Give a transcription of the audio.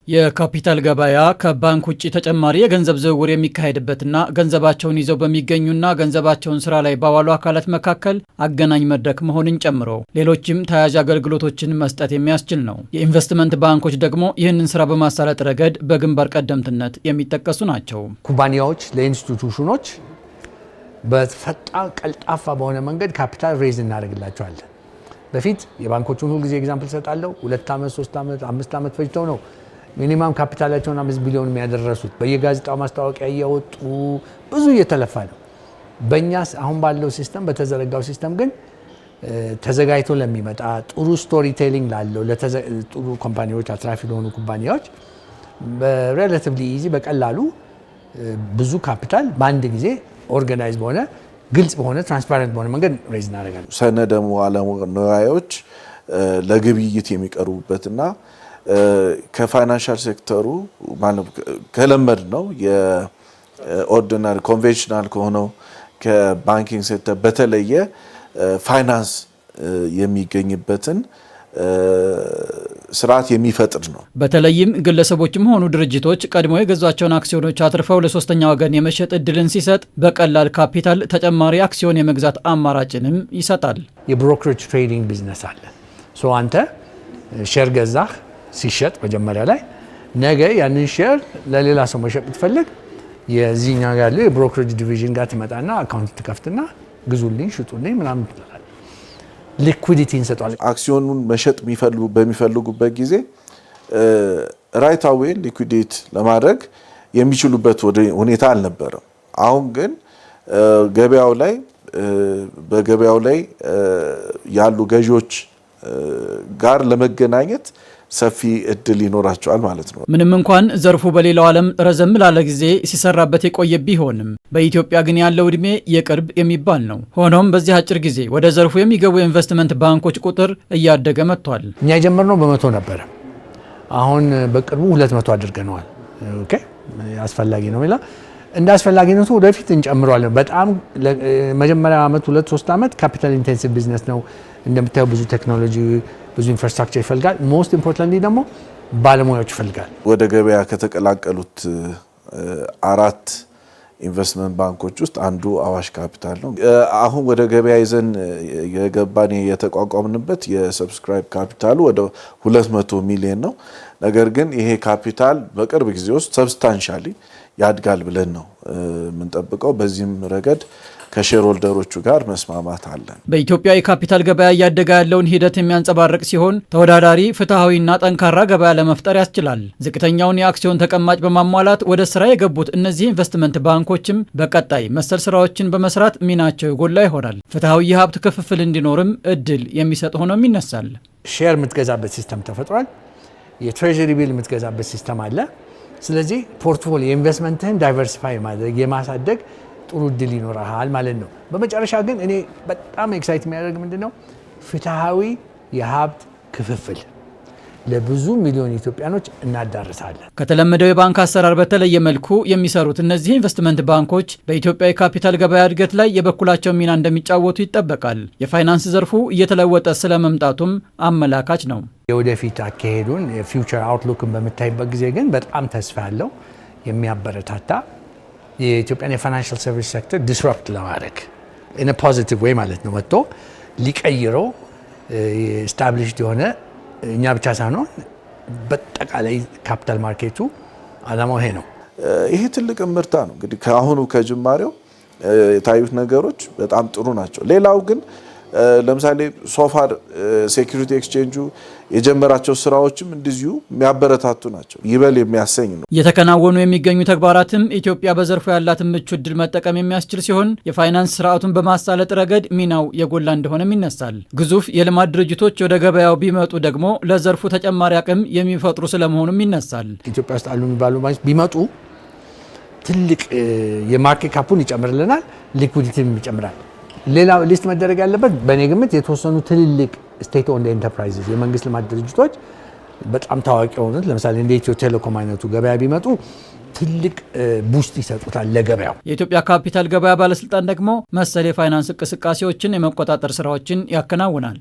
የካፒታል ገበያ ከባንክ ውጪ ተጨማሪ የገንዘብ ዝውውር የሚካሄድበትና ገንዘባቸውን ይዘው በሚገኙና ገንዘባቸውን ስራ ላይ ባዋሉ አካላት መካከል አገናኝ መድረክ መሆንን ጨምሮ ሌሎችም ተያያዥ አገልግሎቶችን መስጠት የሚያስችል ነው። የኢንቨስትመንት ባንኮች ደግሞ ይህንን ስራ በማሳለጥ ረገድ በግንባር ቀደምትነት የሚጠቀሱ ናቸው። ኩባንያዎች ለኢንስቲትዩሽኖች በፈጣን ቀልጣፋ በሆነ መንገድ ካፒታል ሬዝ እናደርግላቸዋለን። በፊት የባንኮቹን ሁሉ ጊዜ ኤግዛምፕል ሰጣለሁ። 2 ዓመት 3 ዓመት 5 ዓመት ፈጅተው ነው ሚኒማም ካፒታላቸውን 5 ቢሊዮን የሚያደረሱት። በየጋዜጣው ማስታወቂያ እያወጡ ብዙ እየተለፋ ነው። በእኛስ አሁን ባለው ሲስተም በተዘረጋው ሲስተም ግን ተዘጋጅቶ ለሚመጣ ጥሩ ስቶሪ ቴሊንግ ላለው ጥሩ ኮምፓኒዎች አትራፊ ለሆኑ ኩባንያዎች በሬላቲቭሊ ኢዚ በቀላሉ ብዙ ካፒታል በአንድ ጊዜ ኦርጋናይዝ በሆነ ግልጽ በሆነ ትራንስፓረንት በሆነ መንገድ ሬዝ እናደርጋለን። ሰነደ ሙዓለ ንዋዮች ለግብይት የሚቀርቡበትና ከፋይናንሻል ሴክተሩ ማለት ከለመድ ነው የኦርዲናሪ ኮንቬንሽናል ከሆነው ከባንኪንግ ሴክተር በተለየ ፋይናንስ የሚገኝበትን ስርዓት የሚፈጥር ነው። በተለይም ግለሰቦችም ሆኑ ድርጅቶች ቀድሞ የገዟቸውን አክሲዮኖች አትርፈው ለሶስተኛ ወገን የመሸጥ እድልን ሲሰጥ በቀላል ካፒታል ተጨማሪ አክሲዮን የመግዛት አማራጭንም ይሰጣል። የብሮከሬጅ ትሬዲንግ ቢዝነስ አለ። አንተ ሼር ገዛህ ሲሸጥ መጀመሪያ ላይ ነገ ያንን ሼር ለሌላ ሰው መሸጥ ብትፈልግ የዚህኛው ያለው የብሮከሬጅ ዲቪዥን ጋር ትመጣና አካውንት ትከፍትና ግዙልኝ ሽጡልኝ ምናምን ትላለህ። ሊኩዊዲቲ እንሰጣለን። አክሲዮኑን መሸጥ በሚፈልጉበት ጊዜ ራይት አዌይ ሊኩዊዴት ለማድረግ የሚችሉበት ሁኔታ አልነበረም። አሁን ግን በገበያው ላይ ያሉ ገዢዎች ጋር ለመገናኘት ሰፊ እድል ይኖራቸዋል ማለት ነው። ምንም እንኳን ዘርፉ በሌላው ዓለም ረዘም ላለ ጊዜ ሲሰራበት የቆየ ቢሆንም በኢትዮጵያ ግን ያለው እድሜ የቅርብ የሚባል ነው። ሆኖም በዚህ አጭር ጊዜ ወደ ዘርፉ የሚገቡ የኢንቨስትመንት ባንኮች ቁጥር እያደገ መጥቷል። እኛ የጀመርነው በ100 ነበረ። አሁን በቅርቡ 200 አድርገነዋል። ኦኬ አስፈላጊ ነው ይላል። እንደ አስፈላጊነቱ ወደፊት እንጨምረዋለን። በጣም መጀመሪያ አመት 2-3 አመት ካፒታል ኢንቴንሲቭ ቢዝነስ ነው። እንደምታየው ብዙ ቴክኖሎጂ ብዙ ኢንፍራስትራክቸር ይፈልጋል። ሞስት ኢምፖርታንትሊ ደግሞ ባለሙያዎች ይፈልጋል። ወደ ገበያ ከተቀላቀሉት 4 ኢንቨስትመንት ባንኮች ውስጥ አንዱ አዋሽ ካፒታል ነው። አሁን ወደ ገበያ ይዘን የገባን የተቋቋምንበት የሰብስክራይብ ካፒታሉ ወደ 200 ሚሊዮን ነው። ነገር ግን ይሄ ካፒታል በቅርብ ጊዜ ውስጥ ሰብስታንሻሊ ያድጋል ብለን ነው የምንጠብቀው። በዚህም ረገድ ከሼር ሆልደሮቹ ጋር መስማማት አለን። በኢትዮጵያ የካፒታል ገበያ እያደገ ያለውን ሂደት የሚያንጸባርቅ ሲሆን ተወዳዳሪ፣ ፍትሐዊና ጠንካራ ገበያ ለመፍጠር ያስችላል። ዝቅተኛውን የአክሲዮን ተቀማጭ በማሟላት ወደ ስራ የገቡት እነዚህ ኢንቨስትመንት ባንኮችም በቀጣይ መሰል ስራዎችን በመስራት ሚናቸው የጎላ ይሆናል። ፍትሐዊ የሀብት ክፍፍል እንዲኖርም እድል የሚሰጥ ሆኖም ይነሳል። ሼር የምትገዛበት ሲስተም ተፈጥሯል። የትሬዥሪ ቢል የምትገዛበት ሲስተም አለ። ስለዚህ ፖርትፎሊዮ ኢንቨስትመንትህን ዳይቨርሲፋይ ማድረግ የማሳደግ ጥሩ እድል ይኖርሃል ማለት ነው። በመጨረሻ ግን እኔ በጣም ኤክሳይት የሚያደርግ ምንድነው ፍትሐዊ የሀብት ክፍፍል ለብዙ ሚሊዮን ኢትዮጵያኖች እናዳርሳለን። ከተለመደው የባንክ አሰራር በተለየ መልኩ የሚሰሩት እነዚህ ኢንቨስትመንት ባንኮች በኢትዮጵያ የካፒታል ገበያ እድገት ላይ የበኩላቸው ሚና እንደሚጫወቱ ይጠበቃል። የፋይናንስ ዘርፉ እየተለወጠ ስለመምጣቱም አመላካች ነው። የወደፊት አካሄዱን የፊውቸር አውትሉክን በምታይበት ጊዜ ግን በጣም ተስፋ ያለው የሚያበረታታ የኢትዮጵያን የፋይናንሻል ሰርቪስ ሴክተር ዲስራፕት ለማድረግ ኢን አ ፖዚቲቭ ዌይ ማለት ነው መጥቶ ሊቀይረው ስታብሊሽድ የሆነ እኛ ብቻ ሳይሆን በጠቃላይ ካፒታል ማርኬቱ አላማው ይሄ ነው። ይሄ ትልቅ ምርታ ነው። እንግዲህ ከአሁኑ ከጅማሬው የታዩት ነገሮች በጣም ጥሩ ናቸው። ሌላው ግን ለምሳሌ ሶፋር ሴኩሪቲ ኤክስቼንጁ የጀመራቸው ስራዎችም እንደዚሁ የሚያበረታቱ ናቸው። ይበል የሚያሰኝ ነው። እየተከናወኑ የሚገኙ ተግባራትም ኢትዮጵያ በዘርፉ ያላትን ምቹ እድል መጠቀም የሚያስችል ሲሆን የፋይናንስ ስርዓቱን በማሳለጥ ረገድ ሚናው የጎላ እንደሆነም ይነሳል። ግዙፍ የልማት ድርጅቶች ወደ ገበያው ቢመጡ ደግሞ ለዘርፉ ተጨማሪ አቅም የሚፈጥሩ ስለመሆኑም ይነሳል። ኢትዮጵያ ውስጥ አሉ የሚባሉ ባንኮች ቢመጡ ትልቅ የማርኬት ካፑን ይጨምርልናል፣ ሊኩዊዲቲም ይጨምራል። ሌላው ሊስት መደረግ ያለበት በእኔ ግምት የተወሰኑ ትልልቅ ስቴት ኦንድ ኤንተርፕራይዝስ የመንግስት ልማት ድርጅቶች በጣም ታዋቂ የሆኑት ለምሳሌ እንደ ኢትዮ ቴሌኮም አይነቱ ገበያ ቢመጡ ትልቅ ቡስት ይሰጡታል ለገበያው። የኢትዮጵያ ካፒታል ገበያ ባለስልጣን ደግሞ መሰል የፋይናንስ እንቅስቃሴዎችን የመቆጣጠር ስራዎችን ያከናውናል።